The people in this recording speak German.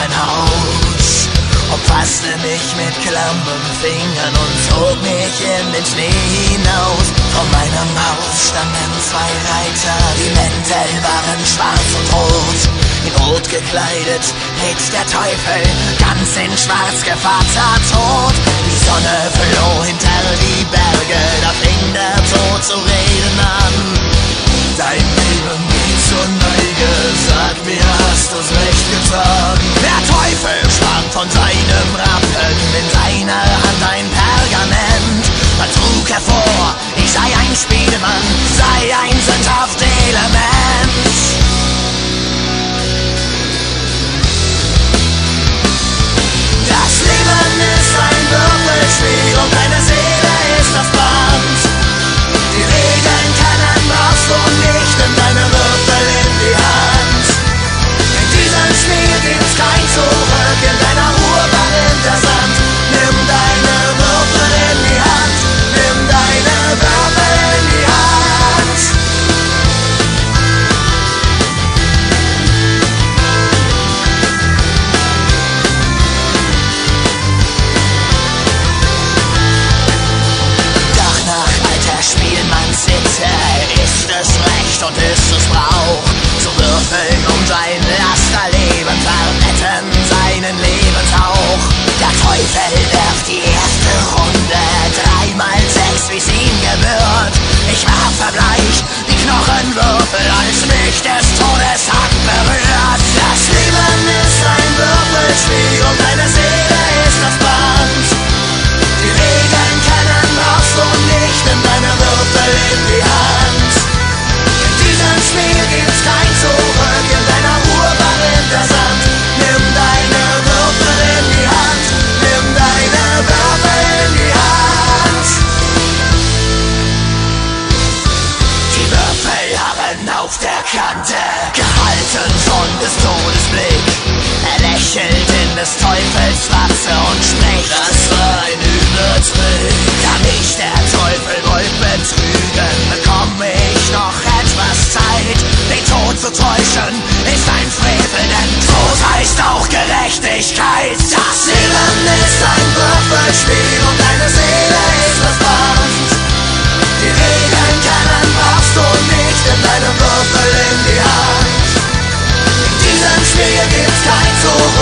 mein Haus, umfasste mich mit klammen Fingern und zog mich in den Schnee hinaus. Vor meinem Haus standen zwei Reiter, die Mäntel waren schwarz und rot. In Rot gekleidet ritt der Teufel, ganz in Schwarz Gevatter tot. Die Sonne floh hinter die Berge, da fing der Tod zu reden an. Dein Leben geht zur Neige, sag mir, hast du's recht getan? Der Teufel sprang von seinem Rappen, in seiner Hand ein Pergament. Man trug hervor, ich sei ein Spielmann, sei ein sündhaft Element. Das Leben ist ein Würfelspiel und deine Seele ist das Band. Die Regeln kennen brauchst du nicht, nimm deine Würfel in die Hand. In diesem Spiel gibt's kein Zurück, in deiner Ruhe barrinnt der Sand. Nimm deine Würfel in die Hand, nimm deine Würfel in die Hand. Doch nach alter Spielmannssitte ist es Recht und ist es Brauch, zu würfeln sein Lasterleben, verwetten seinen Lebenshauch. Der Teufel wirft die erste Runde, 3x6, wie's ihm gebührt. Ich warf verbleich die Knochenwürfel, als mich des Todes Hand berührt. Das Leben ist ein Würfelspiel und deine Seele ist das Band. Die Regeln kennen brauchst du nicht, nimm deine Würfel in die Hand. In diesem Spiel gibt's kein Zurück, in deiner Ruhe barrinnt der Sand. Nimm deine Würfel in die Hand, nimm deine Würfel in die Hand. Die Würfel harren auf der Kante, gehalten von des Todes Blick. Er lächelt in des Teufels Fratze und spricht: Das war ein übler Trick. Da mich der Teufel wollt betrügen, bekomm ich noch etwas Zeit. Den Tod zu täuschen ist ein Frevel, denn Tod heißt auch Gerechtigkeit. Das Leben ist ein Würfelspiel und deine Seele ist das Band. Die Regeln kennen brauchst du nicht, nimm deine Würfel in die Hand. In diesem Spiel gibt's kein Zurück.